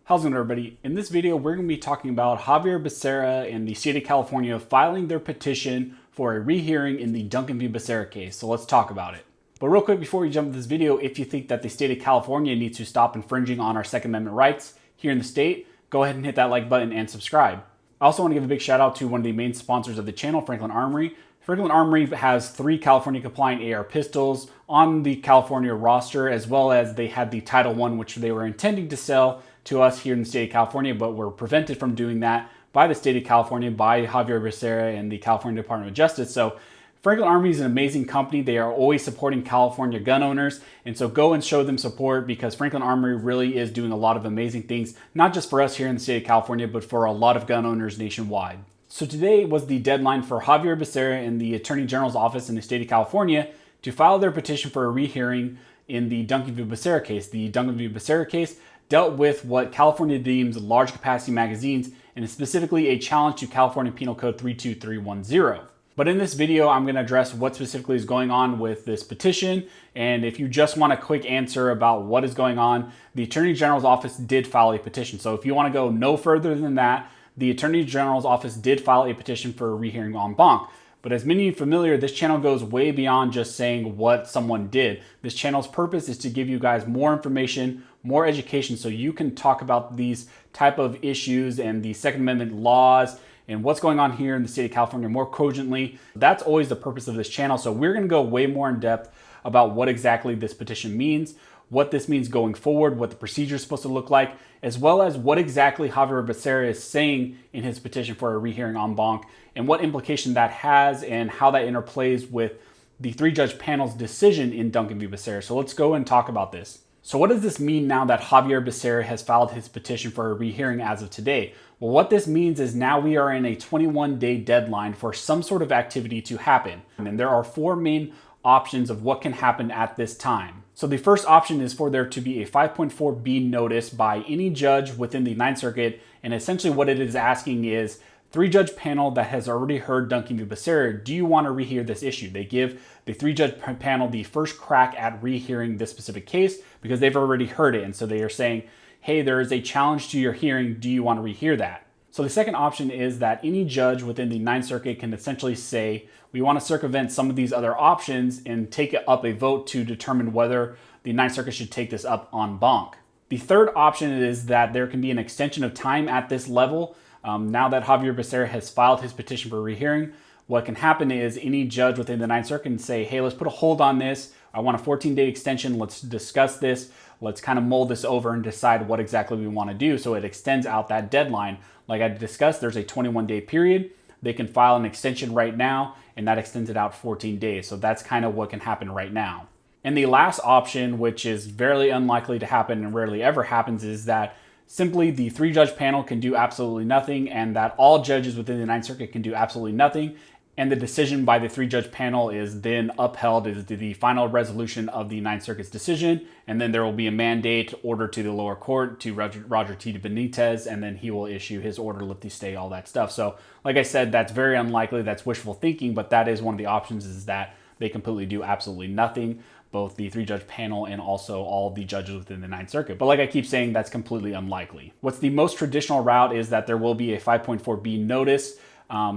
How's it going, everybody? In this video, we're going to be talking about Javier Becerra and the state of California filing their petition for a rehearing in the Duncan v. Becerra case. So let's talk about it. But real quick, before we jump into this video, if you think that the state of California needs to stop infringing on our Second Amendment rights here in the state, go ahead and hit that like button and subscribe. I also want to give a big shout out to one of the main sponsors of the channel, Franklin Armory. Franklin Armory has 3 California compliant AR pistols on the California roster, as well as they had the Title I, which they were intending to sell to us here in the state of California, but were prevented from doing that by the state of California, by Javier Becerra and the California Department of Justice. So Franklin Armory is an amazing company. They are always supporting California gun owners. And so go and show them support, because Franklin Armory really is doing a lot of amazing things, not just for us here in the state of California, but for a lot of gun owners nationwide. So today was the deadline for Javier Becerra and the Attorney General's office in the state of California to file their petition for a rehearing in the Duncan v. Becerra case. The Duncan v. Becerra case dealt with what California deems large capacity magazines, and is specifically a challenge to California Penal Code 32310. But in this video, I'm going to address what specifically is going on with this petition. And if you just want a quick answer about what is going on, the Attorney General's office did file a petition. So if you want to go no further than that, the Attorney General's office did file a petition for a rehearing en banc. But as many of you are familiar, this channel goes way beyond just saying what someone did. This channel's purpose is to give you guys more information, more education, so you can talk about these type of issues and the Second Amendment laws and what's going on here in the state of California more cogently. That's always the purpose of this channel. So we're going to go way more in depth about what exactly this petition means, what this means going forward, what the procedure is supposed to look like, as well as what exactly Javier Becerra is saying in his petition for a rehearing en banc, and what implication that has and how that interplays with the 3-judge panel's decision in Duncan v. Becerra. So let's go and talk about this. So what does this mean now that Javier Becerra has filed his petition for a rehearing as of today? Well, what this means is now we are in a 21-day deadline for some sort of activity to happen. And there are 4 main options of what can happen at this time. So the first option is for there to be a 5.4b notice by any judge within the 9th Circuit. And essentially what it is asking is, 3-judge panel that has already heard Duncan v. Becerra, do you want to rehear this issue? They give the 3-judge panel the first crack at rehearing this specific case because they've already heard it. And so they are saying, hey, there is a challenge to your hearing. Do you want to rehear that? So the second option is that any judge within the 9th Circuit can essentially say, we want to circumvent some of these other options and take up a vote to determine whether the 9th Circuit should take this up en banc. The third option is that there can be an extension of time at this level. Now that Javier Becerra has filed his petition for rehearing, what can happen is any judge within the 9th Circuit can say, hey, let's put a hold on this. I want a 14-day extension. Let's discuss this. Let's kind of mull this over and decide what exactly we want to do. So it extends out that deadline. Like I discussed, there's a 21-day period. They can file an extension right now, and that extends it out 14 days. So that's kind of what can happen right now. And the last option, which is very unlikely to happen and rarely ever happens, is that simply the 3-judge panel can do absolutely nothing, and that all judges within the 9th Circuit can do absolutely nothing. And the decision by the 3-judge panel is then upheld as the final resolution of the 9th Circuit's decision. And then there will be a mandate order to the lower court, to Roger T. Benitez, and then he will issue his order, lift the stay, all that stuff. So like I said, that's very unlikely. That's wishful thinking, but that is one of the options, is that they completely do absolutely nothing, both the 3-judge panel and also all the judges within the 9th Circuit. But like I keep saying, that's completely unlikely. What's the most traditional route is that there will be a 5.4b notice.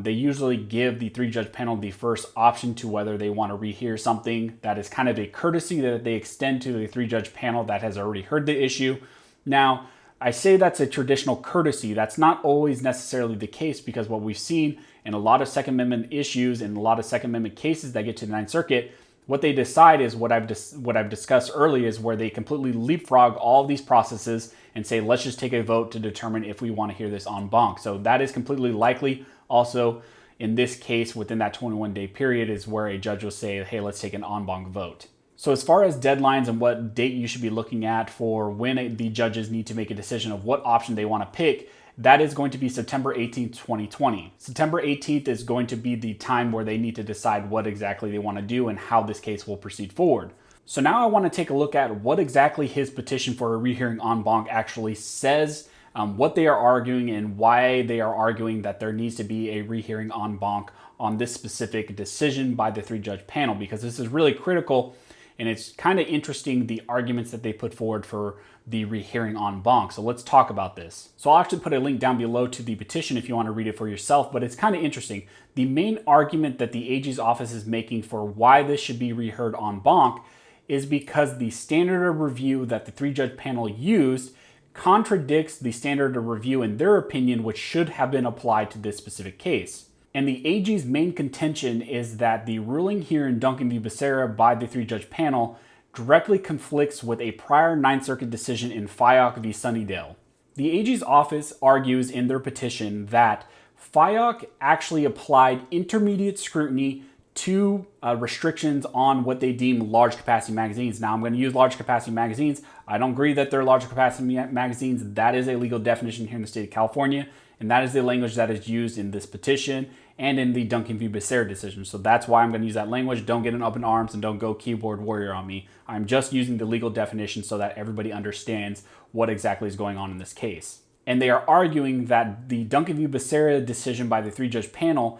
They usually give the 3-judge panel the first option to whether they want to rehear something. That is kind of a courtesy that they extend to the 3-judge panel that has already heard the issue. Now, I say that's a traditional courtesy. That's not always necessarily the case, because what we've seen in a lot of Second Amendment issues and a lot of Second Amendment cases that get to the 9th Circuit, what they decide is what I've discussed earlier, is where they completely leapfrog all of these processes and say, let's just take a vote to determine if we want to hear this en banc. So that is completely likely. Also, in this case, within that 21-day period is where a judge will say, hey, let's take an en banc vote. So as far as deadlines and what date you should be looking at for when the judges need to make a decision of what option they want to pick, that is going to be September 18th, 2020. September 18th is going to be the time where they need to decide what exactly they want to do and how this case will proceed forward. So now I want to take a look at what exactly his petition for a rehearing en banc actually says, what they are arguing, and why they are arguing that there needs to be a rehearing en banc on this specific decision by the 3-judge panel, because this is really critical. And it's kind of interesting, the arguments that they put forward for the rehearing en banc. So let's talk about this. So I'll actually put a link down below to the petition if you want to read it for yourself, but it's kind of interesting. The main argument that the AG's office is making for why this should be reheard en banc is because the standard of review that the 3-judge panel used contradicts the standard of review in their opinion, which should have been applied to this specific case. And the AG's main contention is that the ruling here in Duncan v. Becerra by the 3-judge panel directly conflicts with a prior Ninth Circuit decision in Fyock v. Sunnydale. The AG's office argues in their petition that Fyock actually applied intermediate scrutiny to restrictions on what they deem large capacity magazines. Now, I'm going to use large capacity magazines. I don't agree that they're large capacity magazines. That is a legal definition here in the state of California, and that is the language that is used in this petition and in the Duncan v. Becerra decision. So that's why I'm going to use that language. Don't get up in arms and don't go keyboard warrior on me. I'm just using the legal definition so that everybody understands what exactly is going on in this case. And they are arguing that the Duncan v. Becerra decision by the 3-judge panel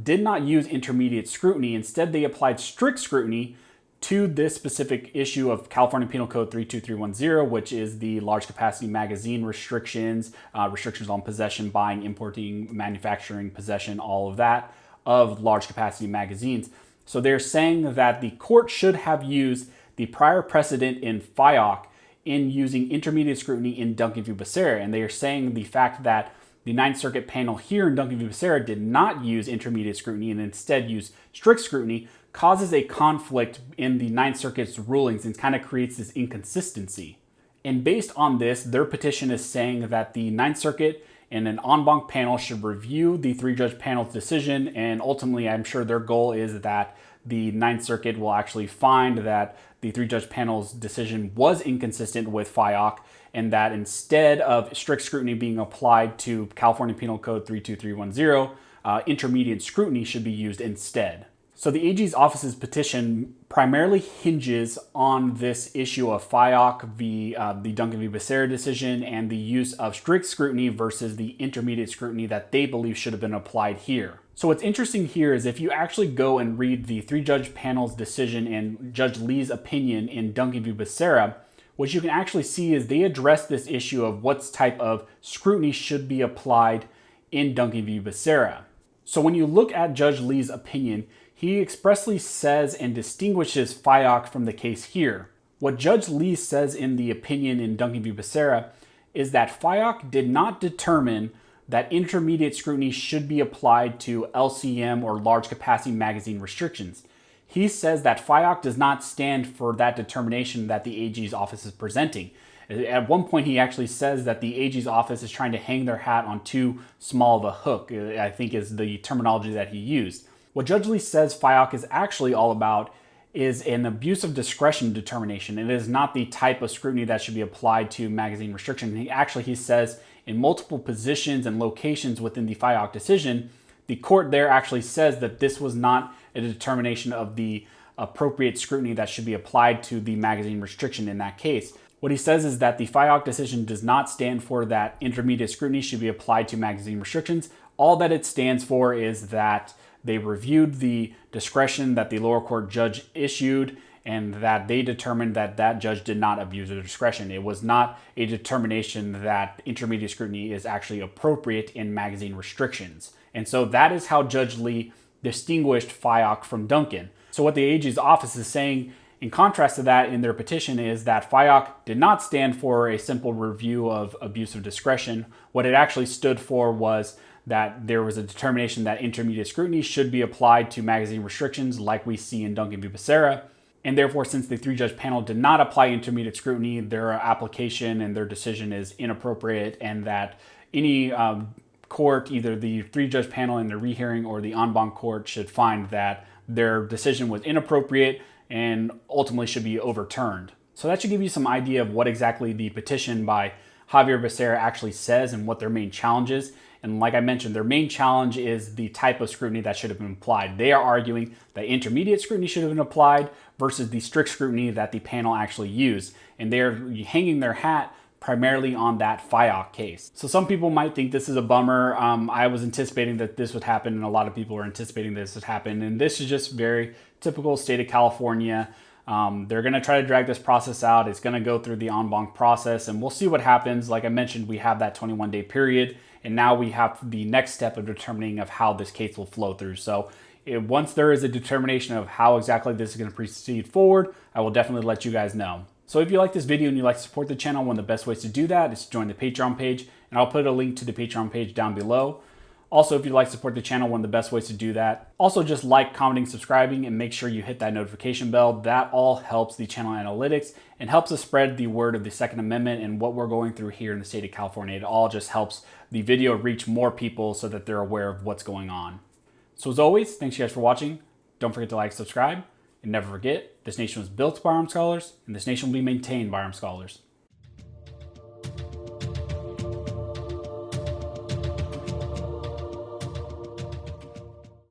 did not use intermediate scrutiny. Instead, they applied strict scrutiny to this specific issue of California Penal Code 32310, which is the large capacity magazine restrictions, restrictions on possession, buying, importing, manufacturing, possession, all of that of large capacity magazines. So they're saying that the court should have used the prior precedent in Fyock in using intermediate scrutiny in Duncan v. Becerra. And they are saying the fact that the Ninth Circuit panel here in Duncan v. Becerra did not use intermediate scrutiny and instead used strict scrutiny causes a conflict in the Ninth Circuit's rulings and kind of creates this inconsistency. And based on this, their petition is saying that the Ninth Circuit and an en banc panel should review the 3-judge panel's decision, and ultimately I'm sure their goal is that the Ninth Circuit will actually find that the 3-judge panel's decision was inconsistent with Fyock, and that instead of strict scrutiny being applied to California Penal Code 32310, intermediate scrutiny should be used instead. So the AG's office's petition primarily hinges on this issue of Fyock v. the Duncan v. Becerra decision and the use of strict scrutiny versus the intermediate scrutiny that they believe should have been applied here. So what's interesting here is if you actually go and read the 3-judge panel's decision and Judge Lee's opinion in Duncan v. Becerra, what you can actually see is they address this issue of what type of scrutiny should be applied in Duncan v. Becerra. So when you look at Judge Lee's opinion, he expressly says and distinguishes Fyock from the case here. What Judge Lee says in the opinion in Duncan v. Becerra is that Fyock did not determine that intermediate scrutiny should be applied to LCM or large capacity magazine restrictions. He says that Fyock does not stand for that determination that the AG's office is presenting. At one point, he actually says that the AG's office is trying to hang their hat on too small of a hook, I think is the terminology that he used. What Judge Lee says Fyock is actually all about is an abuse of discretion determination. It is not the type of scrutiny that should be applied to magazine restriction. He says in multiple positions and locations within the Fyock decision, the court there actually says that this was not a determination of the appropriate scrutiny that should be applied to the magazine restriction in that case. What he says is that the Fyock decision does not stand for that intermediate scrutiny should be applied to magazine restrictions. All that it stands for is that they reviewed the discretion that the lower court judge issued and that they determined that that judge did not abuse their discretion. It was not a determination that intermediate scrutiny is actually appropriate in magazine restrictions. And so that is how Judge Lee distinguished Fyock from Duncan. So what the AG's office is saying in contrast to that in their petition is that Fyock did not stand for a simple review of abuse of discretion. What it actually stood for was that there was a determination that intermediate scrutiny should be applied to magazine restrictions like we see in Duncan v. Becerra. And therefore, since the 3-judge panel did not apply intermediate scrutiny, their application and their decision is inappropriate, and that any court, either the 3-judge panel in the rehearing or the en banc court, should find that their decision was inappropriate and ultimately should be overturned. So that should give you some idea of what exactly the petition by Javier Becerra actually says and what their main challenge is. And like I mentioned, their main challenge is the type of scrutiny that should have been applied. They are arguing that intermediate scrutiny should have been applied versus the strict scrutiny that the panel actually used. And they're hanging their hat primarily on that Fyock case. So some people might think this is a bummer. I was anticipating that this would happen, and a lot of people were anticipating this would happen. And this is just very typical state of California. They're going to try to drag this process out. It's going to go through the en banc process, and we'll see what happens. Like I mentioned, we have that 21-day period, and now we have the next step of determining of how this case will flow through. So once there is a determination of how exactly this is going to proceed forward, I will definitely let you guys know. So if you like this video and you'd like to support the channel, one of the best ways to do that is to join the Patreon page, and I'll put a link to the Patreon page down below. Also, if you'd like to support the channel, one of the best ways to do that. Also, just like, commenting, subscribing, and make sure you hit that notification bell. That all helps the channel analytics and helps us spread the word of the Second Amendment and what we're going through here in the state of California. It all just helps the video reach more people so that they're aware of what's going on. So as always, thanks you guys for watching. Don't forget to like, subscribe, and never forget, this nation was built by armed scholars, and this nation will be maintained by armed scholars.